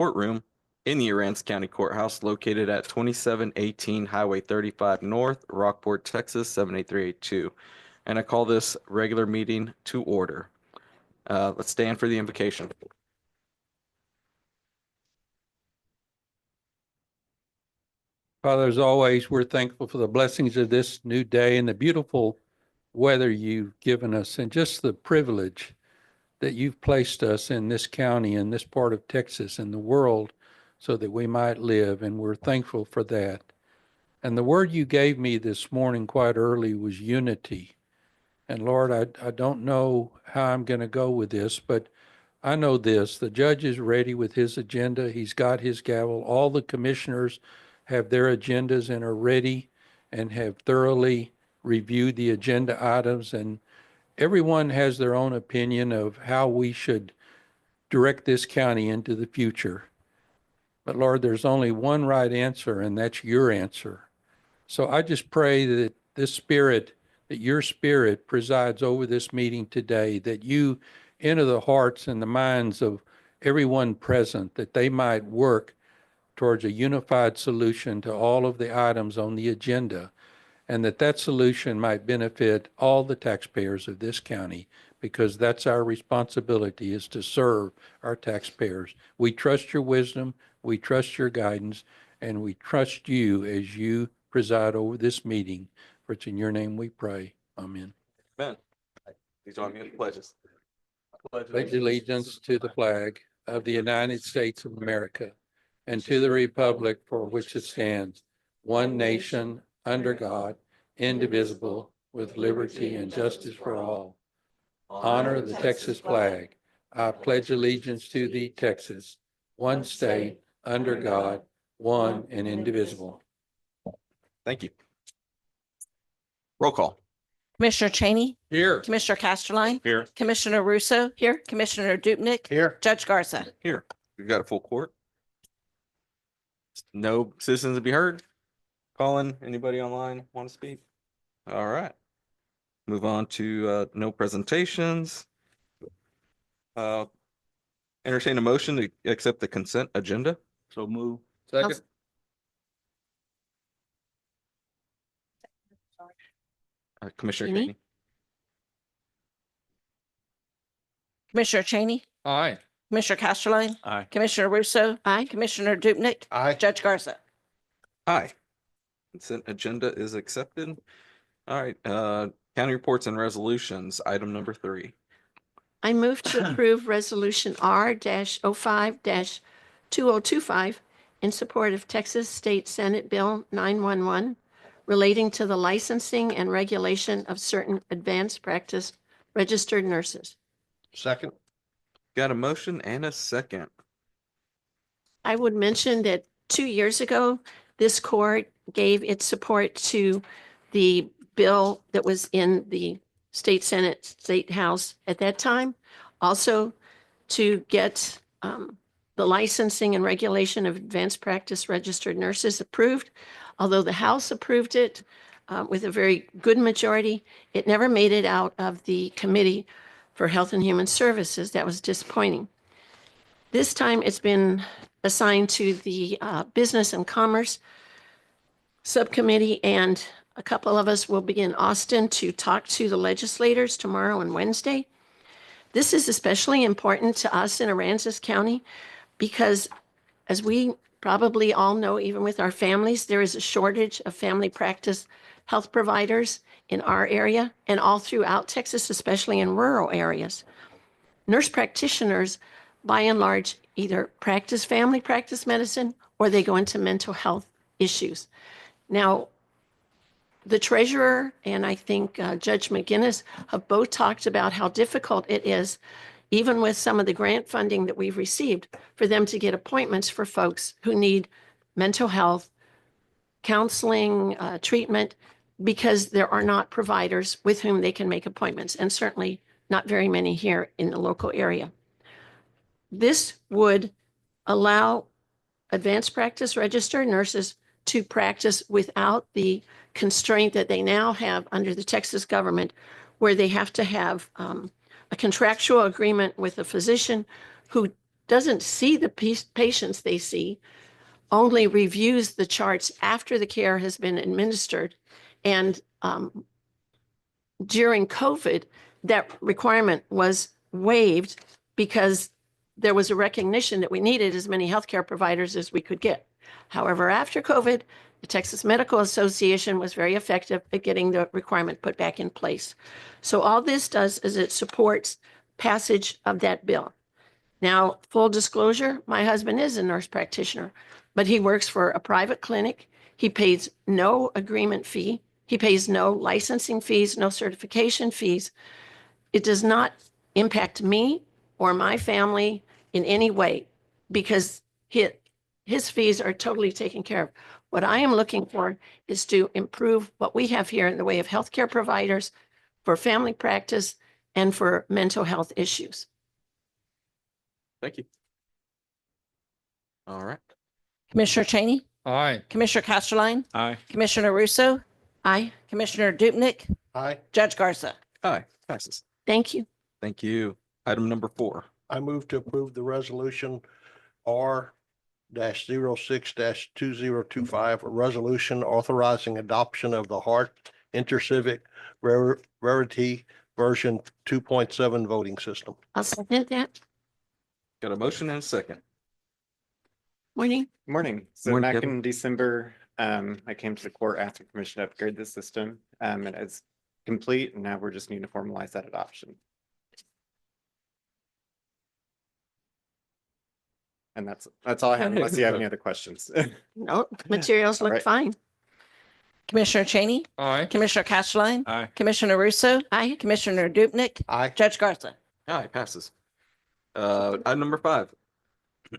courtroom in the Aransas County Courthouse located at 2718 Highway 35 North, Rockport, Texas 78382. And I call this regular meeting to order. Let's stand for the invocation. Father, as always, we're thankful for the blessings of this new day and the beautiful weather you've given us and just the privilege that you've placed us in this county, in this part of Texas, in the world, so that we might live, and we're thankful for that. And the word you gave me this morning quite early was unity. And Lord, I don't know how I'm going to go with this, but I know this. The judge is ready with his agenda. He's got his gavel. All the commissioners have their agendas and are ready and have thoroughly reviewed the agenda items. And everyone has their own opinion of how we should direct this county into the future. But Lord, there's only one right answer, and that's your answer. So I just pray that this spirit, that your spirit presides over this meeting today, that you enter the hearts and the minds of everyone present, that they might work towards a unified solution to all of the items on the agenda, and that solution might benefit all the taxpayers of this county, because that's our responsibility, is to serve our taxpayers. We trust your wisdom, we trust your guidance, and we trust you as you preside over this meeting. For it's in your name we pray. Amen. Amen. Please join me in the pledges. Pledge allegiance to the flag of the United States of America and to the republic for which it stands, one nation, under God, indivisible, with liberty and justice for all. Honor the Texas flag. I pledge allegiance to thee, Texas, one state, under God, one and indivisible. Thank you. Roll call. Commissioner Cheney, Here. Commissioner Casterline, Here. Commissioner Russo, here, Commissioner Dupnick, Here. Judge Garza. Here. We've got a full court. No citizens to be heard. Colin, anybody online want to speak? All right. Move on to no presentations. Entertain a motion to accept the consent agenda. So move. Second. Commissioner Cheney? Cheney. Commissioner Cheney, Aye. Commissioner Casterline, Aye. Commissioner Russo, aye, Commissioner Dupnick, Aye. Judge Garza. Aye. Consent agenda is accepted. All right, county reports and resolutions, item number 3. I move to approve Resolution R-05-2025 in support of Texas State Senate Bill 911 relating to the licensing and regulation of certain advanced practice registered nurses. Second. Got a motion and a second. I would mention that 2 years ago, this court gave its support to the bill that was in the State Senate, State House at that time. Also to get the licensing and regulation of advanced practice registered nurses approved. Although the House approved it with a very good majority, it never made it out of the Committee for Health and Human Services. That was disappointing. This time it's been assigned to the Business and Commerce Subcommittee, and a couple of us will be in Austin to talk to the legislators tomorrow and Wednesday. This is especially important to us in Aransas County because, as we probably all know, even with our families, there is a shortage of family practice health providers in our area and all throughout Texas, especially in rural areas. Nurse practitioners, by and large, either practice family practice medicine or they go into mental health issues. Now, the treasurer and I think Judge McGinnis have both talked about how difficult it is, even with some of the grant funding that we've received, for them to get appointments for folks who need mental health, counseling, treatment, because there are not providers with whom they can make appointments, and certainly not very many here in the local area. This would allow advanced practice registered nurses to practice without the constraint that they now have under the Texas government, where they have to have a contractual agreement with a physician who doesn't see the patients they see, only reviews the charts after the care has been administered. And during COVID, that requirement was waived because there was a recognition that we needed as many healthcare providers as we could get. However, after COVID, the Texas Medical Association was very effective at getting the requirement put back in place. So all this does is it supports passage of that bill. Now, full disclosure, my husband is a nurse practitioner, but he works for a private clinic. He pays no agreement fee. He pays no licensing fees, no certification fees. It does not impact me or my family in any way because his fees are totally taken care of. What I am looking for is to improve what we have here in the way of healthcare providers for family practice and for mental health issues. Thank you. All right. Commissioner Cheney, Aye. Commissioner Castelline, Aye. Commissioner Russo, Aye, Commissioner Dupnick, Aye. Judge Garza. Aye. Passes. thank you. Thank you. Item number 4. I move to approve the resolution R-06-2025, a resolution authorizing adoption of the Hart Intercivic Rarity version 2.7 voting system. I'll second that. Got a motion and a second. Morning. Morning. So Morning, back Kevin. in December, I came to the court asking permission to upgrade the system, and it's complete, and now we're just needing to formalize that adoption. And that's all I have, unless you have any other questions. No, materials All look right. fine. Commissioner Cheney, Aye. Commissioner Castelline, Aye. Commissioner Russo, Aye, Commissioner Dupnick, Aye. Judge Garza. Aye. Passes. Item number 5.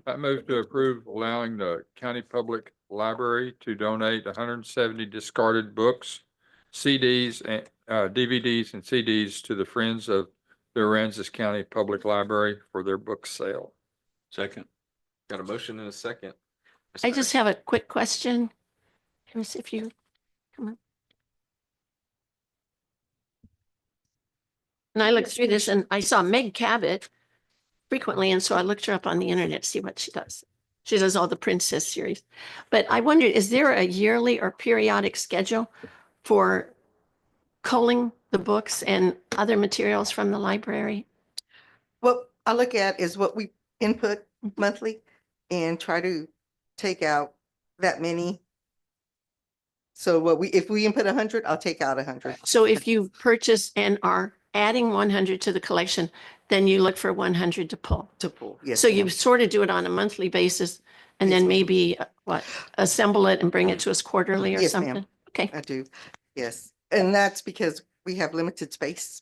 I move to approve allowing the county public library to donate 170 discarded books, CDs, and DVDs and CDs to the Friends of the Aransas County Public Library for their book sale. Second. Got a motion and a second. I just have a quick question. Let me see if you come on. And I looked through this and I saw Meg Cabot frequently, and so I looked her up on the internet to see what she does. She does all the Princess series. But I wondered, is there a yearly or periodic schedule for culling the books and other materials from the library? What I look at is what we input monthly and try to take out that many. So if we input 100, I'll take out 100 So if you purchase and are adding 100 to the collection, then you look for 100 to pull. to pull. Yes. So you ma'am. sort of do it on a monthly basis and Yes, then ma'am. maybe assemble it and bring it to us quarterly or Yes, ma'am. something? Okay, I do. Yes. And that's because we have limited space.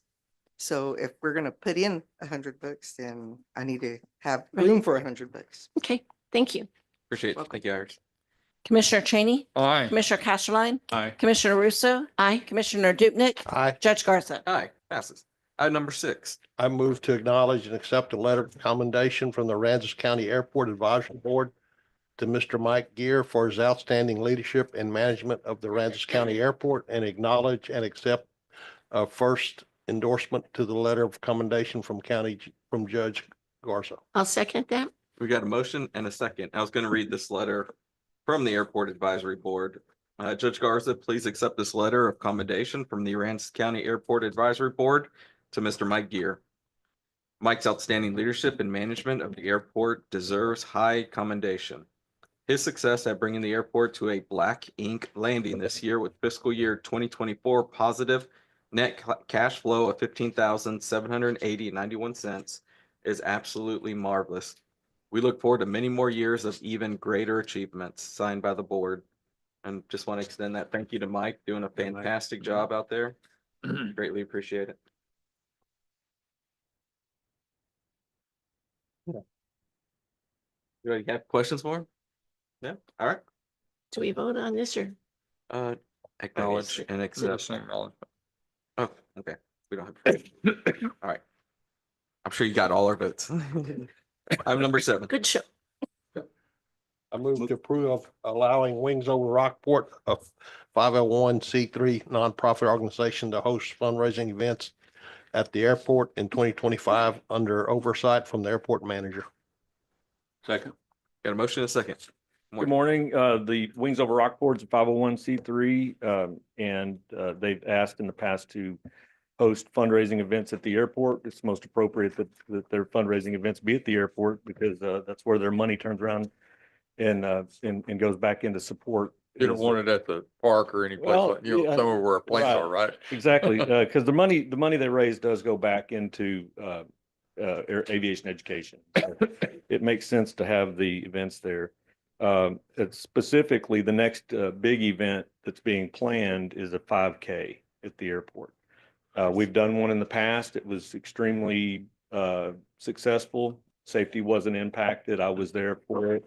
So if we're going to put in 100 books, then I need to have Right. room for 100 books. okay, thank you. Appreciate it. Thank you, Iris. Commissioner Cheney, Aye. Commissioner Castelline, Aye. Commissioner Russo, Aye, Commissioner Dupnick, Aye. Judge Garza. Aye. Passes. Item number 6. I move to acknowledge and accept a letter of commendation from the Aransas County Airport Advisory Board to Mr. Mike Gear for his outstanding leadership and management of the Aransas County Airport, and acknowledge and accept a first endorsement to the letter of commendation from Judge Garza. I'll second that. We got a motion and a second. I was going to read this letter from the Airport Advisory Board. Judge Garza, please accept this letter of commendation from the Aransas County Airport Advisory Board to Mr. Mike Gear. Mike's outstanding leadership and management of the airport deserves high commendation. His success at bringing the airport to a black ink landing this year with fiscal year 2024 positive net cash flow of $15,780.91 is absolutely marvelous. We look forward to many more years of even greater achievements. Signed by the board. And just want to extend that thank you to Mike, doing a fantastic job out there. Greatly appreciate it. Do you have questions for him? Yeah, all right. Do we vote on this or? Acknowledge and accept. Yes, acknowledge. Oh, okay. We don't have. All right. I'm sure you got all our votes. Item number 7. Good show. I move to approve of allowing Wings Over Rockport, a 501c3 nonprofit organization, to host fundraising events at the airport in 2025 under oversight from the airport manager. Second. Got a motion and a second. Good morning. The Wings Over Rockport's a 501c3, and they've asked in the past to host fundraising events at the airport. It's most appropriate that their fundraising events be at the airport because that's where their money turns around and goes back into support. You don't want it at the park or any place Well, like, you know, yeah, somewhere where planes right. are, right? Exactly, because the money they raise does go back into aviation education. So it makes sense to have the events there. It's specifically the next big event that's being planned is a 5K at the airport. We've done one in the past. It was extremely successful. Safety wasn't impacted. I was there for it.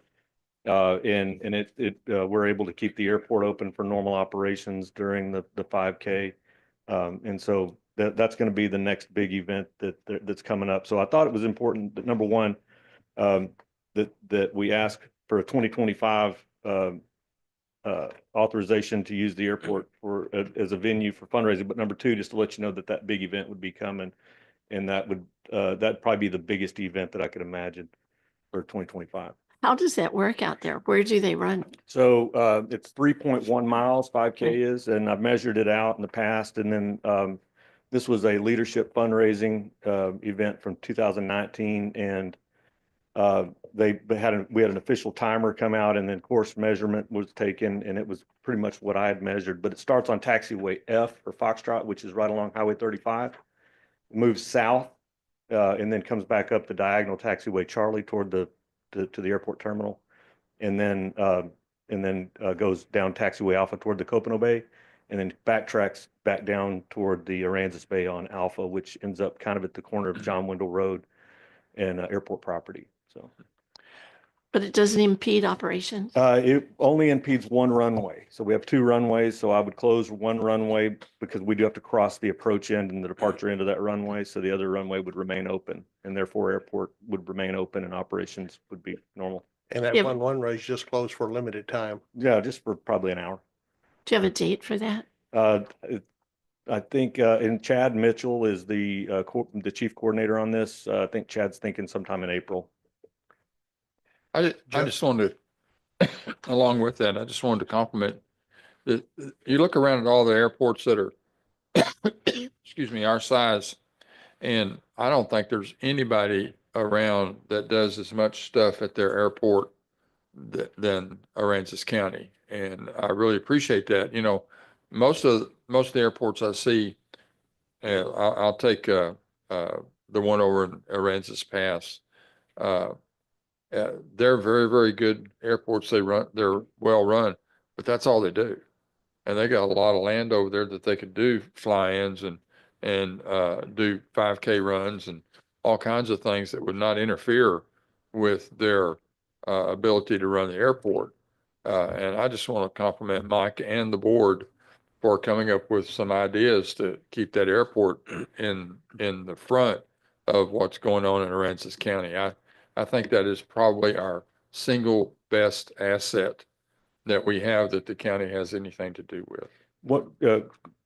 And we're able to keep the airport open for normal operations during the 5K. And so that's going to be the next big event that's coming up. So I thought it was important that number one, that we ask for a 2025 authorization to use the airport as a venue for fundraising. But number two, just to let you know that big event would be coming, and that'd probably be the biggest event that I could imagine for 2025. How does that work out there? Where do they run? So it's 3.1 miles, 5K is, and I've measured it out in the past. And then this was a leadership fundraising event from 2019, and we had an official timer come out, and then course measurement was taken, and it was pretty much what I had measured. But it starts on taxiway F or Foxtrot, which is right along Highway 35, moves south, and then comes back up the diagonal taxiway Charlie toward to the airport terminal, and then goes down taxiway Alpha toward the Copano Bay, and then backtracks back down toward the Aransas Bay on Alpha, which ends up kind of at the corner of John Wendell Road and airport property. So, But it doesn't impede operations? it only impedes one runway. So we have two runways. So I would close one runway because we do have to cross the approach end and the departure end of that runway. So the other runway would remain open, and therefore airport would remain open and operations would be normal. And that Yeah. one runway is just closed for a limited time. Yeah, just for probably an hour. Do you have a date for that? I think, and Chad Mitchell is the chief coordinator on this. I think Chad's thinking sometime in April. I just wanted to, along with that, I just wanted to compliment that you look around at all the airports that are, excuse me, our size, and I don't think there's anybody around that does as much stuff at their airport than Aransas County. And I really appreciate that. You know, most of the airports I see, I'll take the one over in Aransas Pass. They're very, very good airports. They're well run, but that's all they do. And they got a lot of land over there that they could do fly-ins and do 5K runs and all kinds of things that would not interfere with their ability to run the airport. And I just want to compliment Mike and the board for coming up with some ideas to keep that airport in the front of what's going on in Aransas County. I think that is probably our single best asset that we have that the county has anything to do with. What,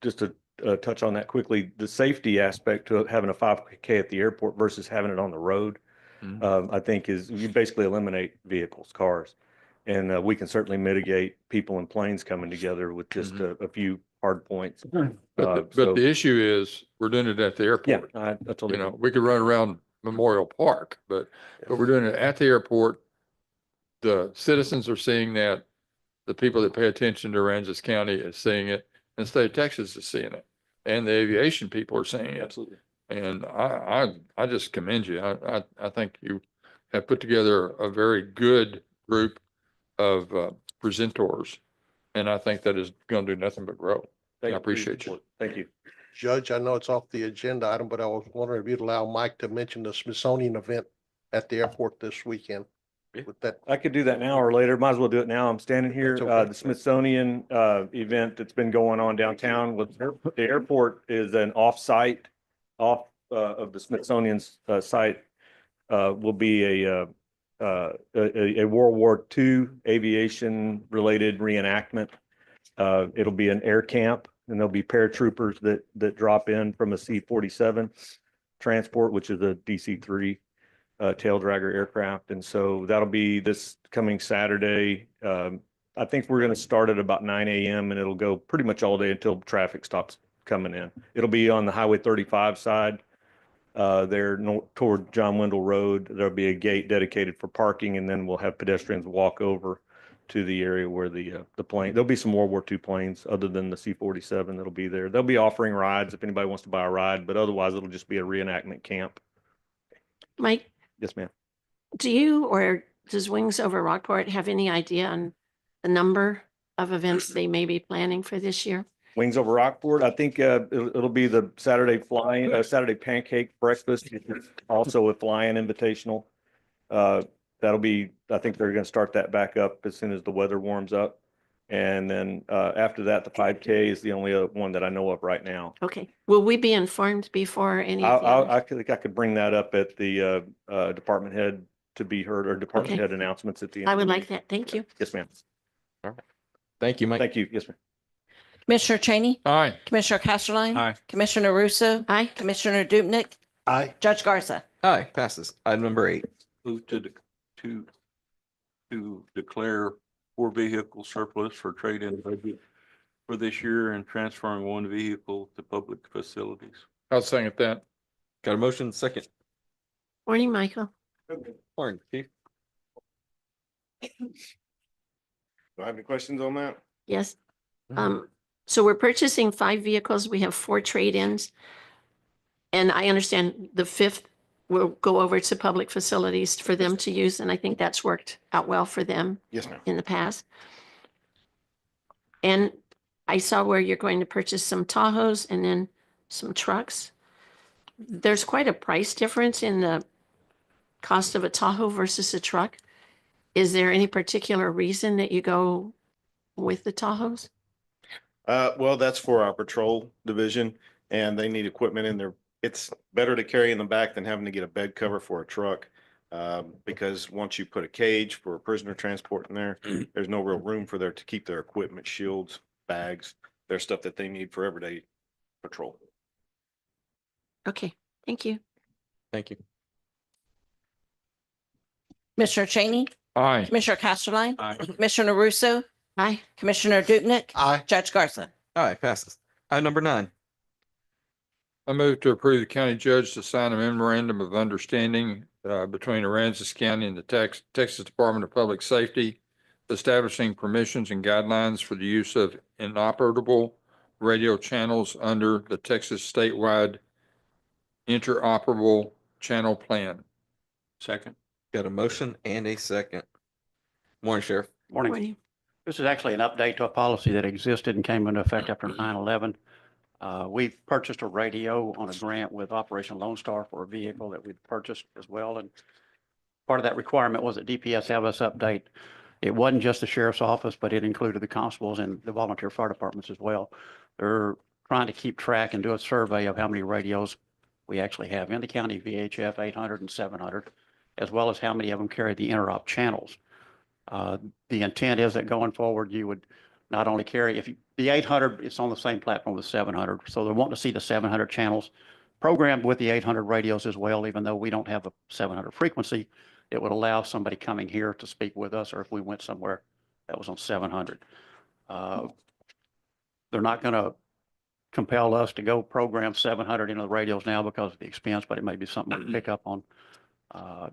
just to touch on that quickly, the safety aspect to having a 5K at the airport versus having it on the road, I think is you basically eliminate vehicles, cars. And we can certainly mitigate people and planes coming together with just a few hard points. But So- the issue is we're doing it at the Yeah, airport. I totally You know, agree. we could run around Memorial Park, but we're doing it at the airport. The citizens are seeing that. The people that pay attention to Aransas County is seeing it, and the state of Texas is seeing it, and the aviation people are seeing it. Absolutely. And I just commend you. I think you have put together a very good group of presenters, and I think that is going to do nothing but grow. Thank I you for your appreciate you. support. Thank you. Judge, I know it's off the agenda item, but I was wondering if you'd allow Mike to mention the Smithsonian event at the airport this weekend. Yeah. With that, I could do that now or later. Might as well do it now. I'm standing here. That's okay. The Smithsonian event that's been going on downtown with the airport is an off-site, of the Smithsonian's site will be a World War II aviation related reenactment. It'll be an air camp, and there'll be paratroopers that drop in from a C-47 transport, which is a DC-3. tail dragger aircraft. And so that'll be this coming Saturday. I think we're going to start at about 9 a.m. and it'll go pretty much all day until traffic stops coming in. It'll be on the Highway 35 side. There toward John Wendell Road. There'll be a gate dedicated for parking, and then we'll have pedestrians walk over to the area where the plane, there'll be some World War II planes other than the C-47 that'll be there. They'll be offering rides if anybody wants to buy a ride, but otherwise it'll just be a reenactment camp. Mike, Yes, ma'am. do you or does Wings Over Rockport have any idea on the number of events they may be planning for this year? Wings Over Rockport, I think it'll be the Saturday flying, Saturday pancake breakfast, also a fly-in invitational. That'll be, I think they're going to start that back up as soon as the weather warms up. And then after that, the 5K is the only one that I know of right now. Okay. Will we be informed before any of the others? I could bring that up at the department head to be heard, or department Okay. head announcements at the end. I of the would like meeting. that. Thank you. Yes, ma'am. Thank you, Mike. Thank you. Yes, ma'am. Commissioner Cheney, Aye. Commissioner Castleline. Aye. Commissioner Russo, Aye. Commissioner Dupnick, Aye. Judge Garza. Aye, passes. Item number 8. Move to declare 4 vehicle surplus for trade-in budget for this year and transferring 1 vehicle to public facilities. I'll second that. Got a motion, second. Morning, Michael. Morning, Chief. Do I have any questions on that? Yes. So we're purchasing 5 vehicles. We have 4 trade-ins. And I understand the 5th will go over to public facilities for them to use. And I think that's worked out well for them Yes, ma'am. in the past. And I saw where you're going to purchase some Tahoes and then some trucks. There's quite a price difference in the cost of a Tahoe versus a truck. Is there any particular reason that you go with the Tahoes? Well, that's for our patrol division and they need equipment in there. It's better to carry in the back than having to get a bed cover for a truck. Because once you put a cage for a prisoner transport in there, there's no real room for there to keep their equipment, shields, bags, their stuff that they need for everyday patrol. Okay, thank you. Thank you. Commissioner Cheney, Aye. Commissioner Castleline. Aye. Commissioner Russo, Aye. Commissioner Dupnick, Aye. Judge Garza. Aye, passes. Item number 9. I move to approve the county judge to sign a memorandum of understanding between Aransas County and the Texas Department of Public Safety, establishing permissions and guidelines for the use of inoperable radio channels under the Texas statewide interoperable channel plan. Second. Got a motion and a second. Morning, Sheriff. Morning. This is actually an update to a policy that existed and came into effect after 9/11. We've purchased a radio on a grant with Operation Lone Star for a vehicle that we've purchased as well. And part of that requirement was that DPS have us update. It wasn't just the sheriff's office, but it included the constables and the volunteer fire departments as well. They're trying to keep track and do a survey of how many radios we actually have in the county, VHF 800 and 700, as well as how many of them carry the interop channels. The intent is that going forward, you would not only carry, the 800, it's on the same platform with 700. So they're wanting to see the 700 channels programmed with the 800 radios as well, even though we don't have a 700 frequency. It would allow somebody coming here to speak with us, or if we went somewhere that was on 700. They're not going to compel us to go program 700 into the radios now because of the expense, but it may be something we pick up on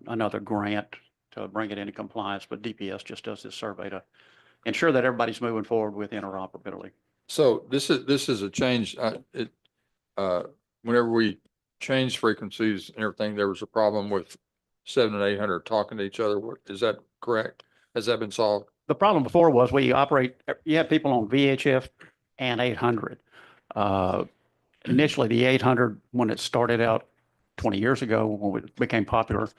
another grant to bring it into compliance. But DPS just does this survey to ensure that everybody's moving forward with interoperability. So this is a change. Whenever we changed frequencies and everything, there was a problem with 700 and 800 talking to each other. Is that correct? Has that been solved? The problem before was you had people on VHF and 800. Initially, the 800, when it started out 20 years ago, when it became popular,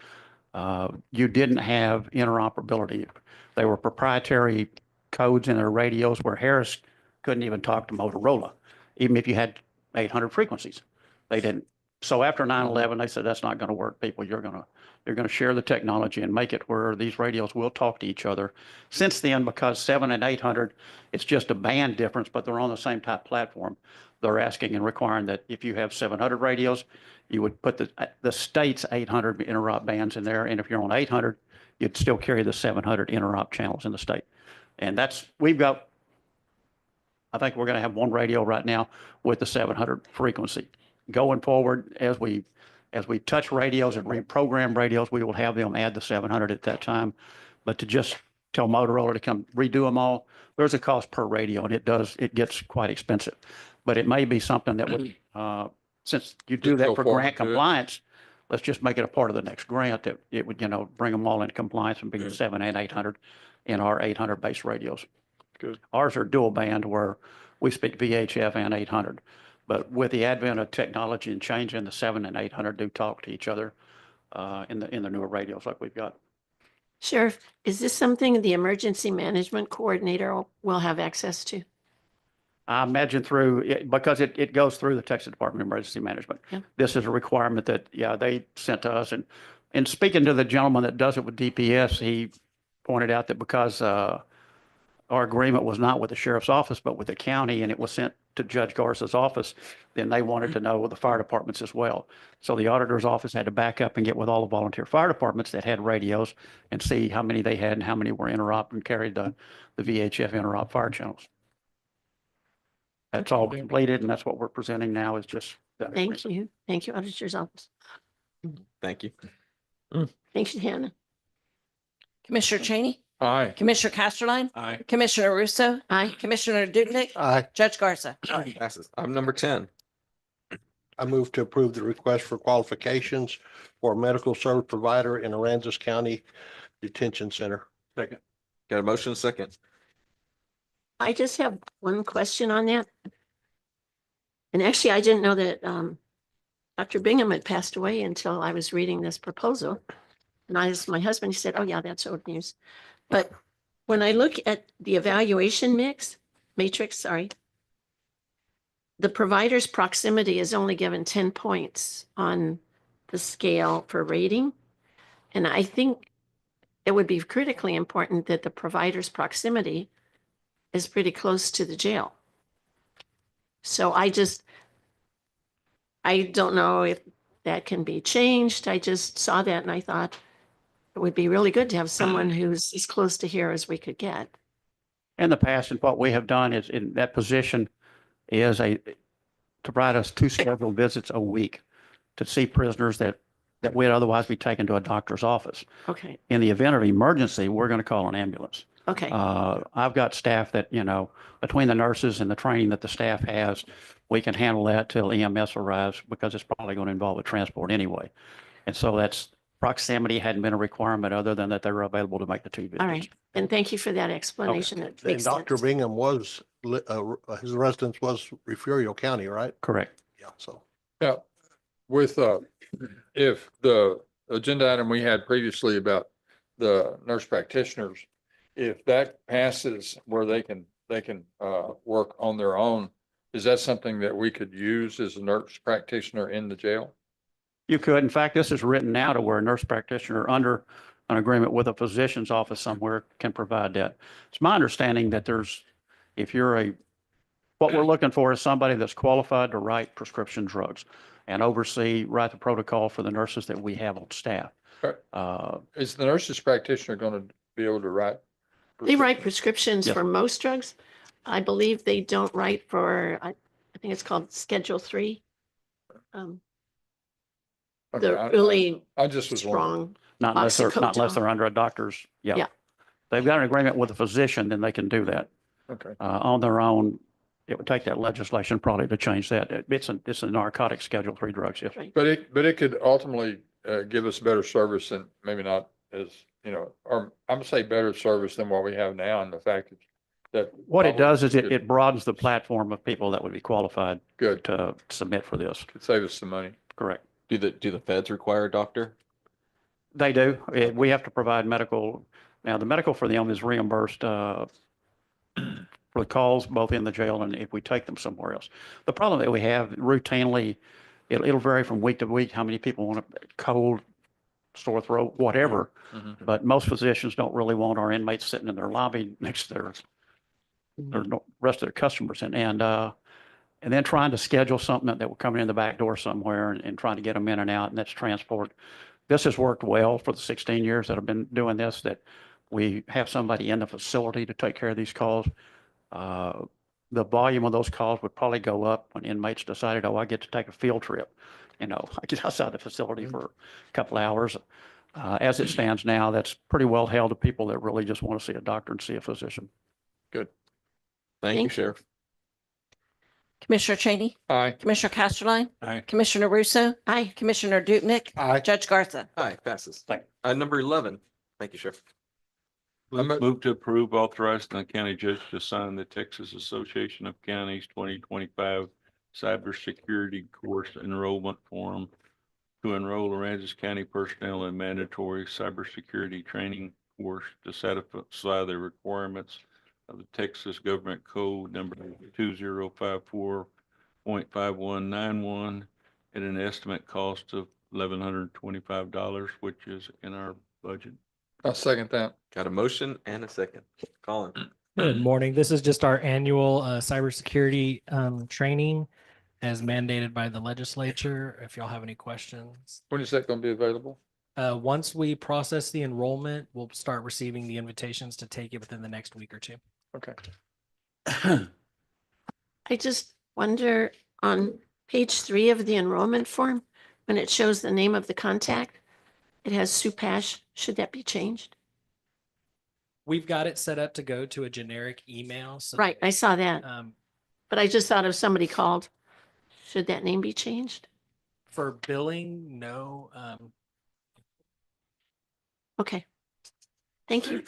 you didn't have interoperability. They were proprietary codes in their radios where Harris couldn't even talk to Motorola, even if you had 800 frequencies. They didn't. So after 9/11, they said, that's not going to work, people. You're going to share the technology and make it where these radios will talk to each other. Since then, because 7 and 800, it's just a band difference, but they're on the same type platform. They're asking and requiring that if you have 700 radios, you would put the state's 800 interop bands in there. And if you're on 800, you'd still carry the 700 interop channels in the state. And we've got, I think we're going to have one radio right now with the 700 frequency. Going forward, as we touch radios and reprogram radios, we will have them add the 700 at that time. But to just tell Motorola to come redo them all, there's a cost per radio, and it gets quite expensive. But it may be something that would, since you do Just that go for forward grant to it. compliance, let's just make it a part of the next grant that it would, bring them all into compliance and be the 7 and 800 in our 800 base radios. Good. Ours are dual band where we speak VHF and 800. But with the advent of technology and changing, the 7 and 800 do talk to each other in the newer radios like we've got. Sheriff, is this something the emergency management coordinator will have access to? I imagine because it goes through the Texas Department of Emergency Management. Yeah. This is a requirement that, they sent to us. And speaking to the gentleman that does it with DPS, he pointed out that because our agreement was not with the sheriff's office, but with the county, and it was sent to Judge Garza's office, then they wanted to know with the fire departments as well. So the auditor's office had to back up and get with all the volunteer fire departments that had radios and see how many they had and how many were interop and carried the VHF interop fire channels. That's all completed, and that's what we're presenting now is just. Thank you. Thank you, Auditor's Office. Thank you. Thank you, Hannah. Commissioner Cheney, Aye. Commissioner Casterline, Aye. Commissioner Russo, Aye. Commissioner Dudnick, Aye. Judge Garza. Passes. Item number 10. I move to approve the request for qualifications for a medical service provider in Aransas County Detention Center. Second. Got a motion second. I just have one question on that. And actually, I didn't know that Dr. Bingham had passed away until I was reading this proposal. And I asked my husband, he said, oh yeah, that's old news. But when I look at the evaluation matrix, the provider's proximity is only given 10 points on the scale for rating. And I think it would be critically important that the provider's proximity is pretty close to the jail. So I don't know if that can be changed. I just saw that and I thought it would be really good to have someone who's as close to here as we could get. In the past, and what we have done is in that position is to provide us 2 scheduled visits a week to see prisoners that would otherwise be taken to a doctor's office. Okay, In the event of emergency, we're going to call an ambulance. okay, I've got staff that, between the nurses and the training that the staff has, we can handle that till EMS arrives because it's probably going to involve a transport anyway. And so that's proximity hadn't been a requirement other than that they were available to make the 2 visits. all right. And thank you for that explanation. That And makes Dr. sense. Bingham his residence was Refugio County, right? Correct. Yeah, so. Yeah, with, if the agenda item we had previously about the nurse practitioners, if that passes where they can work on their own, is that something that we could use as a nurse practitioner in the jail? You could. In fact, this is written now to where a nurse practitioner under an agreement with a physician's office somewhere can provide that. It's my understanding that what we're looking for is somebody that's qualified to write prescription drugs and write the protocol for the nurses that we have on staff. Right. Is the nurse's practitioner going to be able to write? They write prescriptions Yes. for most drugs. I believe they don't write for, I think it's called Schedule 3. Okay, They're really I just was wondering. strong. Not unless Oxycodone. they're under a doctor's. Yeah. They've got an agreement with a physician, then they can do that. Okay. On their own, it would take that legislation probably to change that. It's a narcotic Schedule 3 drugs, yes. Right. But it could ultimately give us better service and maybe not as, or I'm gonna say better service than what we have now, and the fact that. What it does is could- it broadens the platform of people that would be qualified Good, to submit for this. could save us some money. Correct. Do the feds require a doctor? They do. We have to provide medical. Now, the medical for them is reimbursed for the calls both in the jail and if we take them somewhere else. The problem that we have routinely, It'll vary from week to week, how many people want a cold, sore throat, whatever. Mhm. But most physicians don't really want our inmates sitting in their lobby next to their rest of their customers and then trying to schedule something that will come in the back door somewhere and trying to get them in and out, and that's transport. This has worked well for the 16 years that I've been doing this, that we have somebody in the facility to take care of these calls. The volume of those calls would probably go up when inmates decided, oh, I get to take a field trip. I get outside the facility for a couple hours. As it stands now, that's pretty well held to people that really just want to see a doctor and see a physician. Thank you, Thank you. Sheriff. Commissioner Cheney, Aye. Commissioner Casterline, Aye. Commissioner Russo, Aye. Commissioner Dupnick, Aye. Judge Garza. Aye, passes. Thank Number 11. Thank you, Sheriff. Move to approve authorizing the county judge to sign the Texas Association of Counties 2025 Cybersecurity Course Enrollment Form to enroll Aransas County personnel in mandatory cybersecurity training course to satisfy the requirements of the Texas Government Code number 2054.5191 at an estimate cost of $1,125, which is in our budget. I'll second that. Got a motion and a second. Colin. Good morning. This is just our annual cybersecurity training as mandated by the legislature. If y'all have any questions. When is that going to be available? Once we process the enrollment, we'll start receiving the invitations to take it within the next week or two. Okay. I just wonder on page 3 of the enrollment form, when it shows the name of the contact, it has Supash. Should that be changed? We've got it set up to go to a generic email. So Right, I saw that, um, but I just thought if somebody called, should that name be changed? for billing, no. Okay. Thank you.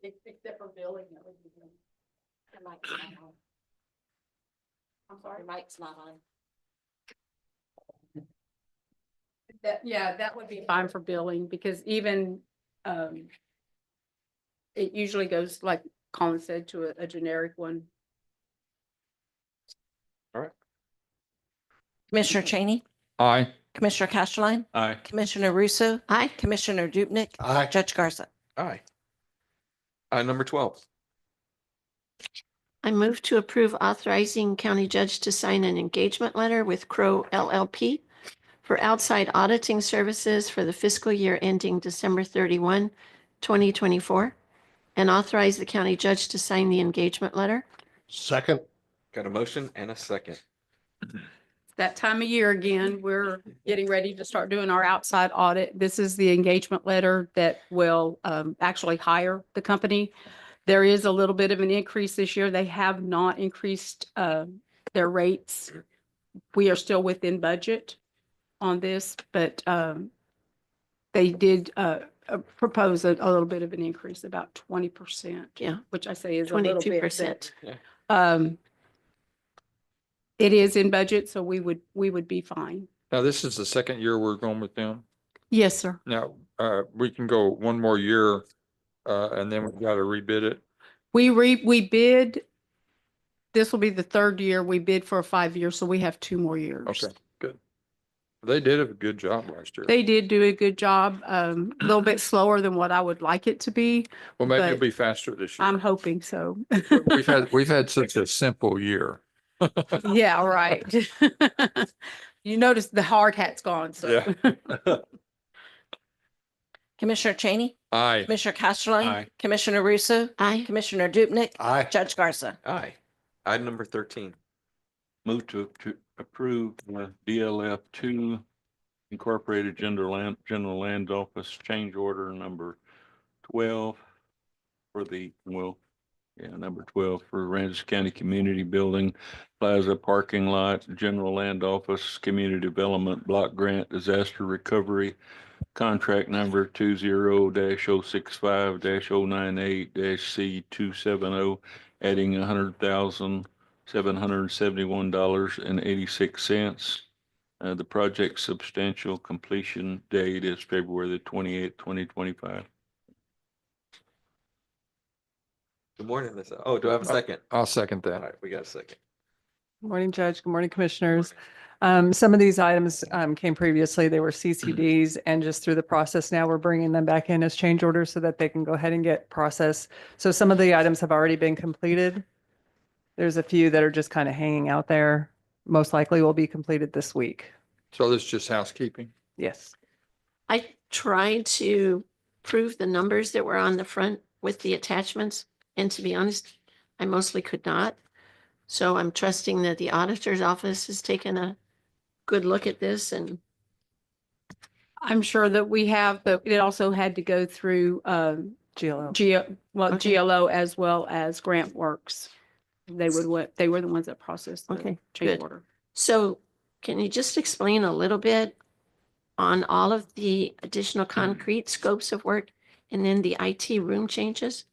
Except for billing. I'm sorry, mic's not on. That would be fine for billing because even, it usually goes, like Colin said, to a generic one. Commissioner Cheney, Aye. Commissioner Casterline, Aye. Commissioner Russo, Aye. Commissioner Dupnick, Aye. Judge Garza. Aye. Number 12. I move to approve authorizing county judge to sign an engagement letter with Crow LLP for outside auditing services for the fiscal year ending December 31, 2024, and authorize the county judge to sign the engagement letter. Second. Got a motion and a second. That time of year again, we're getting ready to start doing our outside audit. This is the engagement letter that will actually hire the company. There is a little bit of an increase this year. They have not increased their rates. We are still within budget on this, but they did propose a little bit of an increase, about 20%. Yeah. Which I say is a little bit. 22%. It is in budget, so we would be fine. Now, this is the second year we're going with them. Yes, sir. Now, we can go one more year, and then we've got to rebid it. We bid, this will be the third year. We bid for 5 years, so we have 2 more years. Okay, good. They did a good job last year. They did do a good job, a little bit slower than what I would like it to be. Well, maybe it'll but be faster this year. I'm hoping so. We've had such a simple year. Yeah, right. You notice the hard hat's gone, so. Yeah. Commissioner Cheney, Aye. Commissioner Casterline, Aye. Commissioner Russo, Aye. Commissioner Dupnick, Aye. Judge Garza. Aye. Item number 13. Move to approve DLF 2 Incorporated General Land Office change order number 12 for number 12 for Aransas County Community Building Plaza Parking Lot, General Land Office, Community Development Block Grant Disaster Recovery, contract number 20-065-098-C270, adding $100,771.86. The project's substantial completion date is February the 28th, 2025. Good morning. Do I have a second? I'll second All that. right, we got a second. Morning, Judge. Good morning, Commissioners. Some of these items came previously, they were CCDs, and just through the process now, we're bringing them back in as change orders so that they can go ahead and get processed. So some of the items have already been completed. There's a few that are just kind of hanging out there. Most likely will be completed this week. So this is just housekeeping. Yes. I tried to prove the numbers that were on the front with the attachments, and to be honest, I mostly could not. So I'm trusting that the auditor's office has taken a good look at this and I'm sure that we have, but it also had to go through GLO. Okay. GLO as well as Grant Works. They were the ones that processed the Okay, change good. order. So can you just explain a little bit on all of the additional concrete scopes of work and then the IT room changes?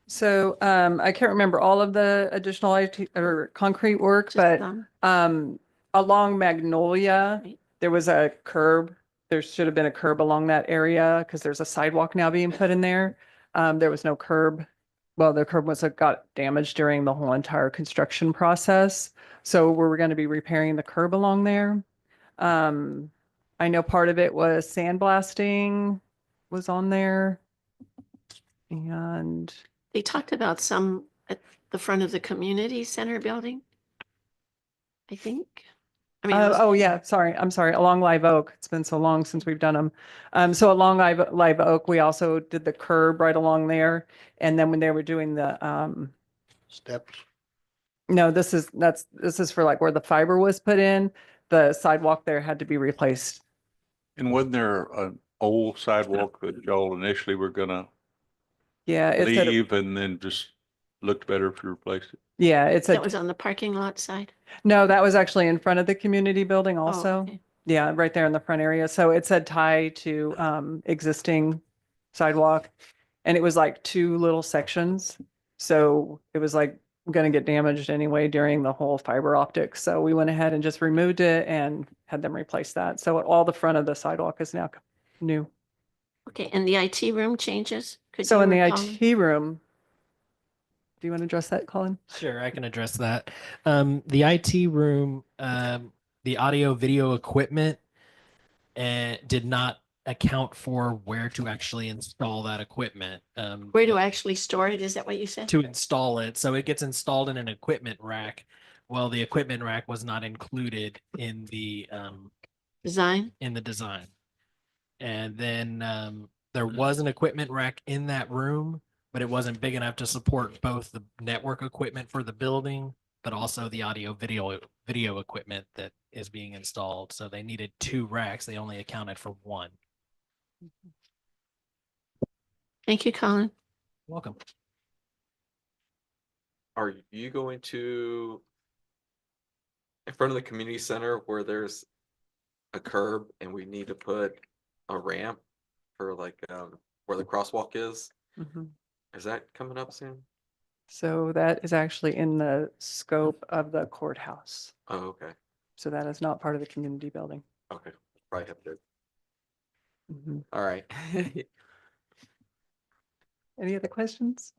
So I can't remember all of the additional IT or concrete work, Just but some. along Magnolia, Right. there was a curb. There should have been a curb along that area because there's a sidewalk now being put in there. There was no curb. Well, the curb got damaged during the whole entire construction process. So we're going to be repairing the curb along there. I know part of it was sandblasting was on there. And They talked about some at the front of the community center building, I think. I mean, it was- oh yeah, sorry. I'm sorry. Along Live Oak. It's been so long since we've done them. So along Live Oak, we also did the curb right along there. And then when they were doing the, Steps. no, this is for like where the fiber was put in. The sidewalk there had to be replaced. And wasn't there an old sidewalk that y'all initially were gonna Yeah, it said, leave and then just looked better if you replaced it? yeah, it that said, was on the parking lot side. no, that was actually in front of the community building Oh, also. okay. Yeah, right there in the front area. So it said tie to existing sidewalk. And it was like two little sections. So it was like going to get damaged anyway during the whole fiber optics. So we went ahead and just removed it and had them replace that. So all the front of the sidewalk is now new. Okay, and the IT room changes? Could So you in the recall? IT room, do you want to address that, Colin? Sure, I can address that. The IT room, the audio video equipment did not account for where to actually install that equipment. Where to actually store it? Is that what you said? To install it. So it gets installed in an equipment rack. Well, the equipment rack was not included in the Design? design. And then there was an equipment rack in that room, but it wasn't big enough to support both the network equipment for the building, but also the audio video equipment that is being installed. So they needed two racks. They only accounted for one. Thank you, Colin. Welcome. Are you going to in front of the community center where there's a curb and we need to put a ramp for like where the crosswalk is? Mhm. Is that coming up soon? So that is actually in the scope of the courthouse. Oh, okay. So that is not part of the community building. Okay. Probably have to. Mhm. All right. Any other questions?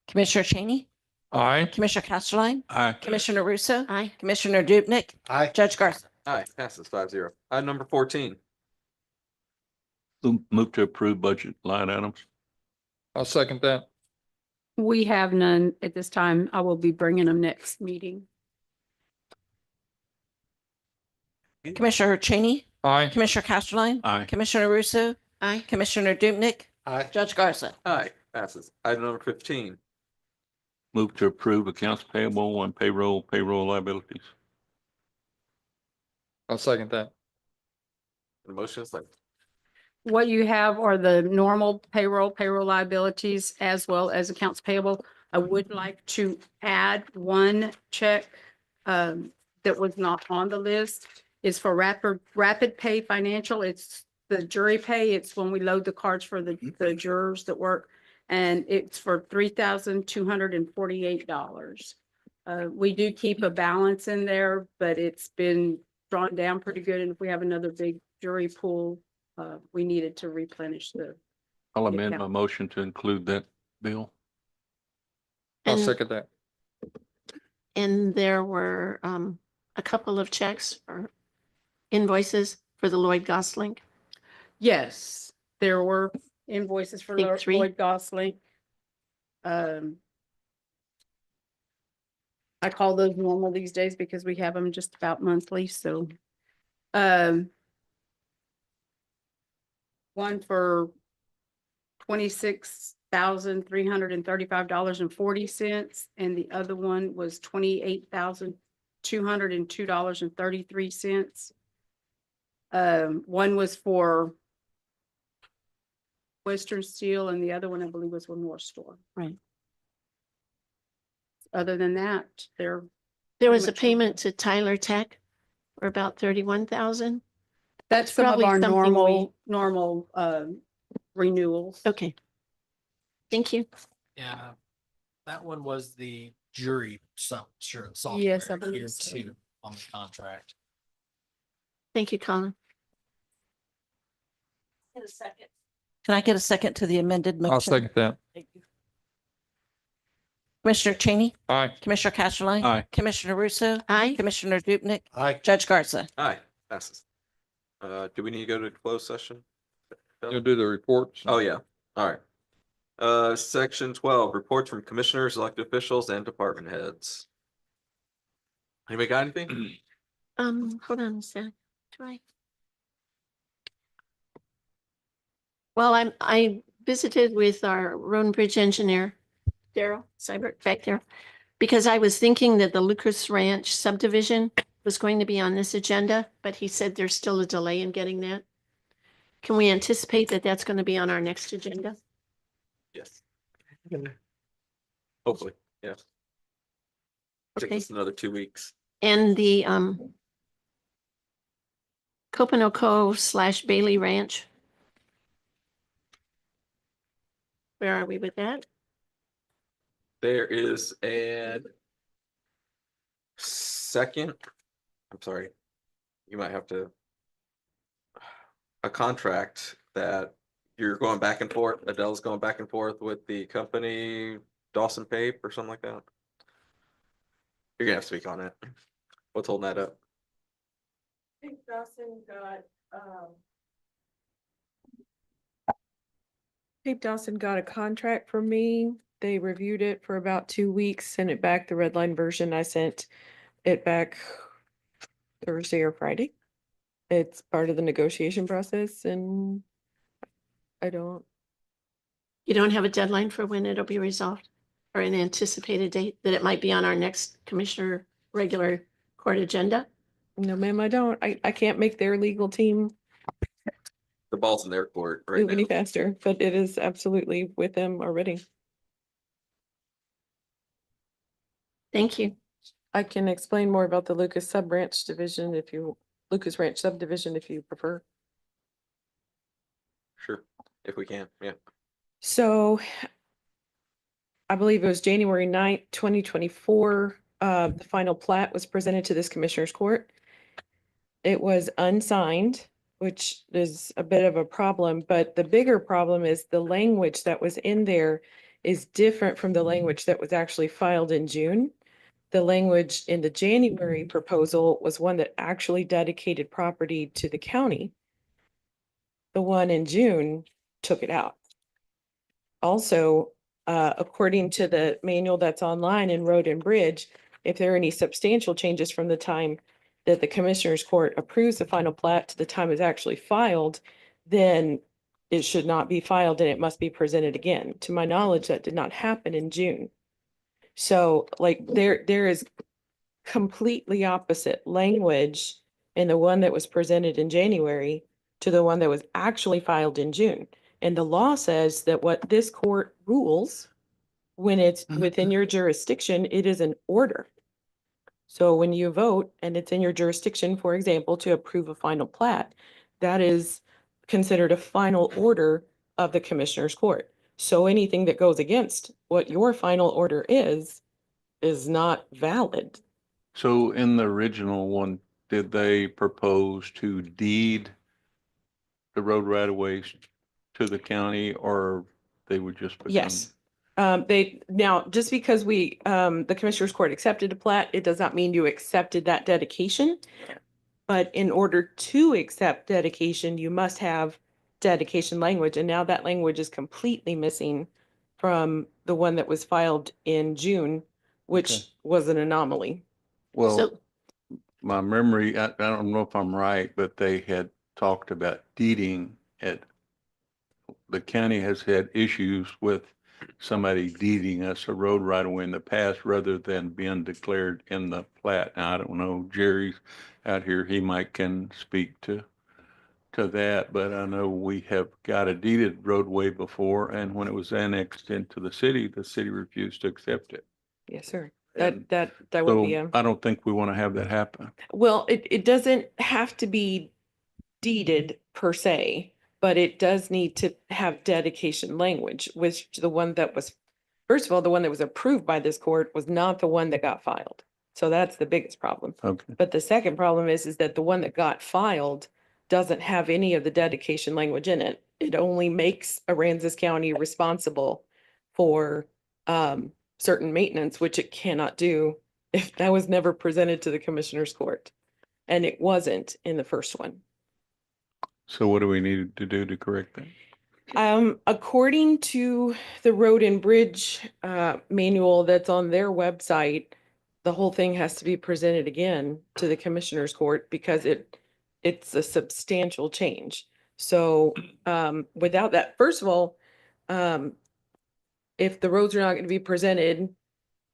Commissioner Cheney, Aye. Commissioner Castleline, Aye. Commissioner Russo, Aye. Commissioner Dubnik, Aye. Judge Garza. Aye, passes 5-0. Item number 14. Move to approve budget line items. I'll second that. We have none at this time. I will be bringing them next meeting. Commissioner Cheney, Aye. Commissioner Castleline, Aye. Commissioner Russo, Aye. Commissioner Dubnik, Aye. Judge Garza. Aye, passes. Item number 15. Move to approve accounts payable and payroll liabilities. I'll second that. The motion is like, What you have are the normal payroll liabilities, as well as accounts payable. I would like to add one check that was not on the list. It's for Rapid Pay Financial. It's the jury pay. It's when we load the cards for the jurors that work. And it's for $3,248. We do keep a balance in there, but it's been drawn down pretty good. And if we have another big jury pool, we needed to replenish the. I'll amend account. my motion to include that bill. I'll And second that. And there were a couple of checks or invoices for the Lloyd Gosling. Yes, there were invoices for Think three. Lloyd Gosling. I call those normal these days because we have them just about monthly, so. One for $26,335.40, and the other one was $28,202.33. One was for Western Steel, and the other one I believe was for North Store. Right. Other than that, There was a much- payment to Tyler Tech for about 31,000. that's some of probably our something normal renewals. Okay. Thank you. Yeah, that one was the jury software Yes, I here believe so. too on the contract. Thank you, Colin. Can I get a second to the amended motion? I'll second that. Thank you. Commissioner Cheney, Aye. Commissioner Castleline. Aye. Commissioner Russo, Aye. Commissioner Dupnick, Aye. Judge Garza. Aye, passes. Do we need to go to closed session? You'll do the reports. Oh, yeah. All right. Section 12, reports from commissioners, elected officials, and department heads. Anybody got anything? Hold on a sec. Try. Well, I visited with our road and bridge engineer, Daryl Seibert, back there, because I was thinking that the Lucas Ranch subdivision was going to be on this agenda, but he said there's still a delay in getting that. Can we anticipate that that's going to be on our next agenda? Yes. Hopefully, yeah. Take Okay. us another 2 weeks. And the Copanoco / Bailey Ranch. Where are we with that? There is a second, I'm sorry, you might have to, a contract that you're going back and forth, Adele's going back and forth with the company Dawson Pape or something like that. You're gonna have to speak on it. What's holding that up? I think Dawson got a contract from me. They reviewed it for about 2 weeks, sent it back, the red line version. I sent it back Thursday or Friday. It's part of the negotiation process and I don't, You don't have a deadline for when it'll be resolved or an anticipated date that it might be on our next commissioner regular court agenda? no, ma'am, I don't. I can't make their legal team The ball's in their court right move any now. faster, but it is absolutely with them already. Thank you. I can explain more about the Lucas Ranch subdivision if you prefer. Sure, if we can, yeah. So I believe it was January 9th, 2024. The final plat was presented to this commissioner's court. It was unsigned, which is a bit of a problem, but the bigger problem is the language that was in there is different from the language that was actually filed in June. The language in the January proposal was one that actually dedicated property to the county. The one in June took it out. Also, according to the manual that's online in Road and Bridge, if there are any substantial changes from the time that the Commissioner's Court approves the final plat to the time it's actually filed, then it should not be filed and it must be presented again. To my knowledge, that did not happen in June. So like there is completely opposite language in the one that was presented in January to the one that was actually filed in June. And the law says that what this court rules, when it's within your jurisdiction, it is an order. So when you vote and it's in your jurisdiction, for example, to approve a final plat, that is considered a final order of the Commissioner's Court. So anything that goes against what your final order is not valid. So in the original one, did they propose to deed the road right of ways to the county, or they would just become? Yes. Now, just because the Commissioners Court accepted a plat, it does not mean you accepted that dedication. But in order to accept dedication, you must have dedication language, and now that language is completely missing from the one that was filed in June, which Okay. was an anomaly. Well, So, my memory, I don't know if I'm right, but they had talked about deeding at, the county has had issues with somebody deeding us a road right away in the past rather than being declared in the plat. Now, I don't know, Jerry's out here, he might can speak to that, but I know we have got a deeded roadway before, and when it was annexed into the city refused to accept it. Yes, sir. And That would be So I don't think we want to have that happen. well, it doesn't have to be deeded per se, but it does need to have dedication language, which the one that was, first of all, the one that was approved by this court was not the one that got filed. So that's the biggest problem. Okay. But the second problem is that the one that got filed doesn't have any of the dedication language in it. It only makes Aransas County responsible for certain maintenance, which it cannot do if that was never presented to the Commissioners Court. And it wasn't in the first one. So what do we need to do to correct that? According to the Road and Bridge manual that's on their website, the whole thing has to be presented again to the Commissioners Court because it's a substantial change. So without that, first of all, if the roads are not going to be presented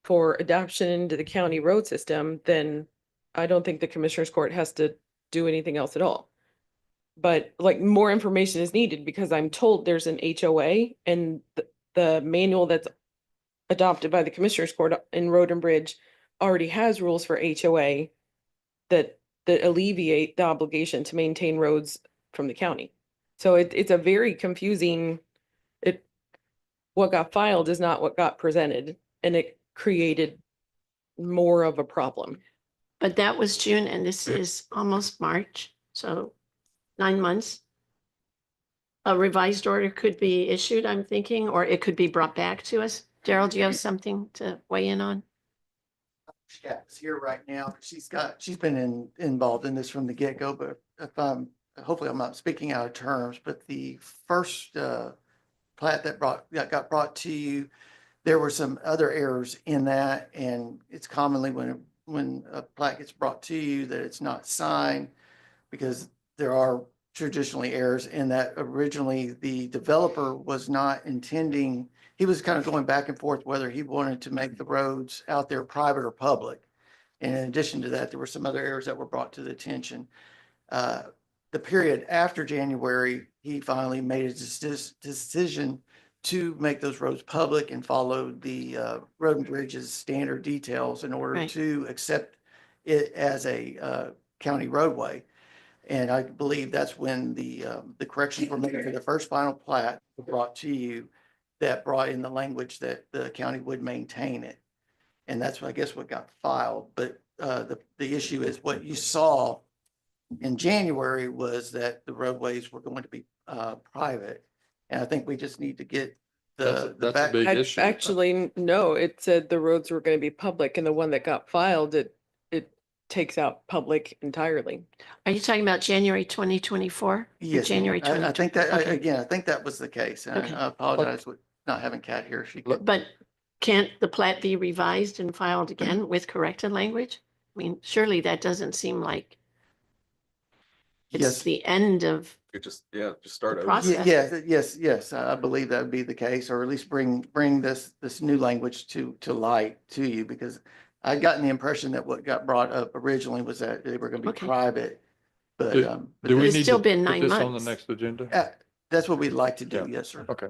for adoption into the county road system, then I don't think the Commissioners Court has to do anything else at all. But like more information is needed because I'm told there's an HOA and the manual that's adopted by the Commissioners Court in Road and Bridge already has rules for HOA that alleviate the obligation to maintain roads from the county. So it's a very confusing, what got filed is not what got presented, and it created more of a problem. but that was June and this is almost March, so 9 months. A revised order could be issued, I'm thinking, or it could be brought back to us. Gerald, do you have something to weigh in on? Is here right now. She's been involved in this from the get-go, but if hopefully I'm not speaking out of terms, but the first plat that got brought to you, there were some other errors in that, and it's commonly when a plat gets brought to you that it's not signed because there are traditionally errors in that. Originally, the developer was not intending, he was kind of going back and forth whether he wanted to make the roads out there private or public. And in addition to that, there were some other errors that were brought to the attention. The period after January, he finally made a decision to make those roads public and followed the Road and Bridges standard details in order to accept it as a county roadway. And I believe that's when the corrections were made for the first final plat brought to you that brought in the language that the county would maintain it. And that's what, I guess, what got filed. But the issue is what you saw in January was that the roadways were going to be private. And I think we just need to get the That's a back. big issue. Actually, no, it said the roads were going to be public, and the one that got filed, it takes out public entirely. Are you talking about January 2024? Yes, January I think that, Okay. again, I think that was the case. And Okay. I apologize with not having Kat here. She could. But can't the plat be revised and filed again with corrected language? I mean, surely that doesn't seem like it's Yes. the end of Just start The over. process. Yes, I believe that would be the case, or at least bring this new language to light to you, because I'd gotten the impression that what got brought up originally was that they were gonna be Okay. private. But, Do but do we it's need still to been put 9 this on the months. next agenda? that's what we'd like to do, Yeah. yes, sir. Okay.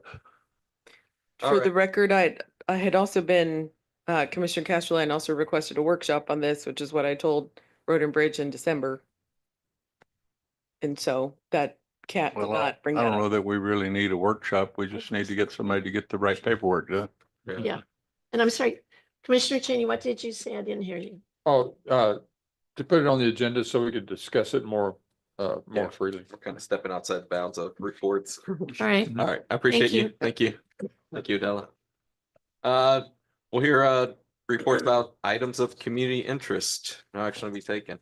All For right. the record, I had also been, Commissioner Casterline also requested a workshop on this, which is what I told Road and Bridge in December. And so that Cat did Well, I not bring I that don't know up. that we really need a workshop. We just need to get somebody to get the right paperwork done. Yeah. And I'm sorry, Commissioner Cheney, what did you say? I didn't hear you. Oh, to put it on the agenda so we could discuss it more freely. We're kind of stepping outside bounds of reports. All right. All right, I appreciate you. you. Thank you. Thank you, Adela. We'll hear reports about items of community interest. No action will be taken.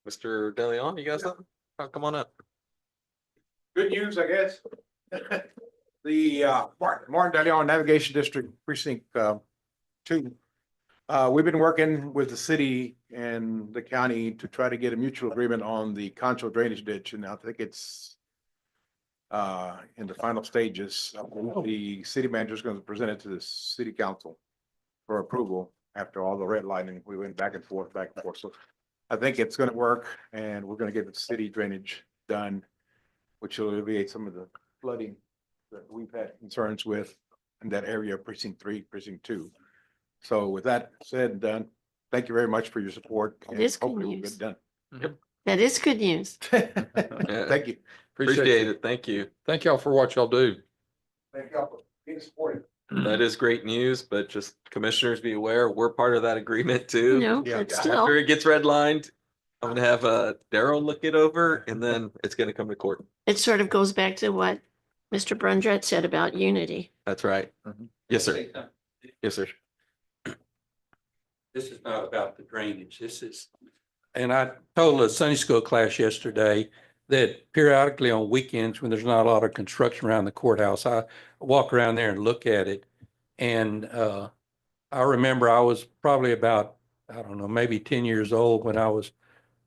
Mr. DeLeon, you got something? Oh, come on up. Good news, I guess. The Martin DeLeon Navigation District Precinct 2. We've been working with the city and the county to try to get a mutual agreement on the Concho drainage ditch, and I think it's in the final stages. The city manager is going to present it to the city council for approval after all the redlining. We went back and forth. So I think it's going to work, and we're going to get the city drainage done, which will alleviate some of the flooding that we've had concerns with in that area, precinct 3, precinct 2. So with that said and done, thank you very much for your support. It is good Hopefully we'll news. get it done. That is good news. Thank you. Appreciate it. Thank you. Thank y'all for what y'all do. Thank y'all for being supportive. That is great news, but just commissioners be aware, we're part of that agreement too. No, Yeah. but still, After it gets redlined, I'm gonna have Daryl look it over and then it's gonna come to court. it sort of goes back to what Mr. Brundrett said about unity. That's right. Yes, sir. Yes, sir. This is not about the drainage. This is. And I told a Sunday school class yesterday that periodically on weekends, when there's not a lot of construction around the courthouse, I walk around there and look at it. And I remember I was probably about, I don't know, maybe 10 years old when I was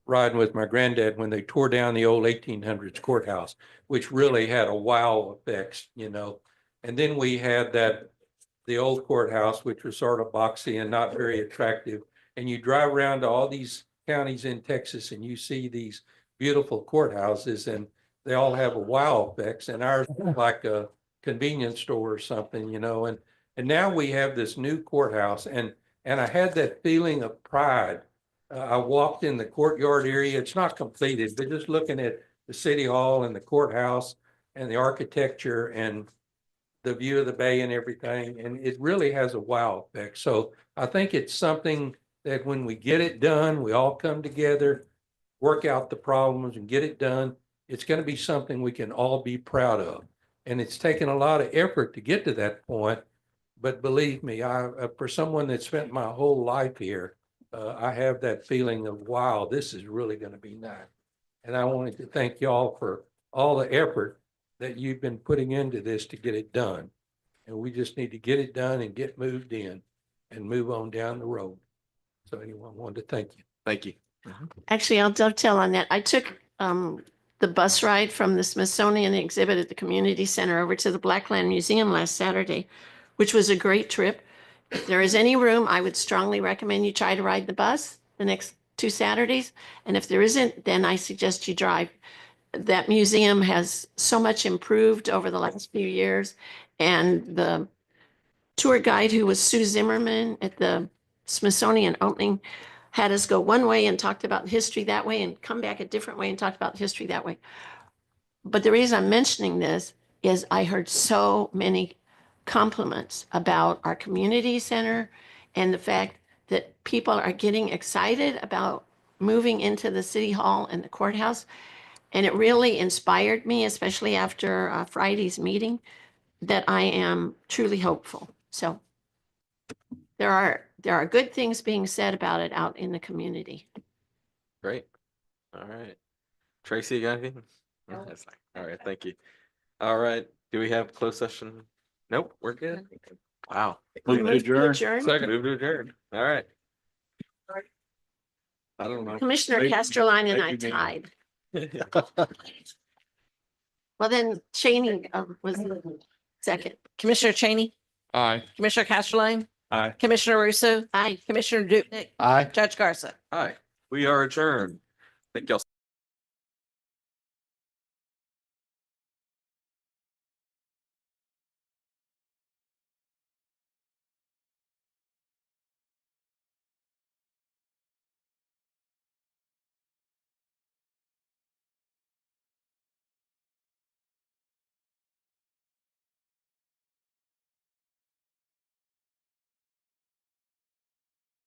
riding with my granddad when they tore down the old 1800s courthouse, which really had a wow effect, you know. And then we had the old courthouse, which was sort of boxy and not very attractive. And you drive around to all these counties in Texas and you see these beautiful courthouses and they all have a wow effects, and ours is like a convenience store or something, you know. And now we have this new courthouse, and I had that feeling of pride. I walked in the courtyard area. It's not completed, but just looking at the city hall and the courthouse and the architecture and the view of the bay and everything, and it really has a wow effect. So I think it's something that when we get it done, we all come together, work out the problems and get it done. It's going to be something we can all be proud of. And it's taken a lot of effort to get to that point. But believe me, for someone that spent my whole life here, I have that feeling of, wow, this is really going to be nice. And I wanted to thank y'all for all the effort that you've been putting into this to get it done. And we just need to get it done and get moved in and move on down the road. So anyone wanted to thank you. Thank you. Actually, I'll dovetail on that. I took the bus ride from the Smithsonian exhibit at the community center over to the Blackland Museum last Saturday, which was a great trip. If there is any room, I would strongly recommend you try to ride the bus the next 2 Saturdays. And if there isn't, then I suggest you drive. That museum has so much improved over the last few years. And the tour guide, who was Sue Zimmerman at the Smithsonian opening, had us go one way and talked about history that way and come back a different way and talked about history that way. But the reason I'm mentioning this is I heard so many compliments about our community center and the fact that people are getting excited about moving into the city hall and the courthouse. And it really inspired me, especially after Friday's meeting, that I am truly hopeful. So there are good things being said about it out in the community. Great. All right. Tracy, you got anything? No. That's fine. All right. Thank you. All right. Do we have closed session? Nope, we're good. Wow. Move to adjourn. Second. Move to adjourn. All right. I don't know. Commissioner Thank- Castroline and I thank you, ma'am. tied. Well, then Cheney was the second. Commissioner Cheney, Aye. Commissioner Castellane, Aye. Commissioner Russo, Aye. Commissioner Dupnick, Aye. Judge Garza. Hi, we are adjourned. Thank y'all.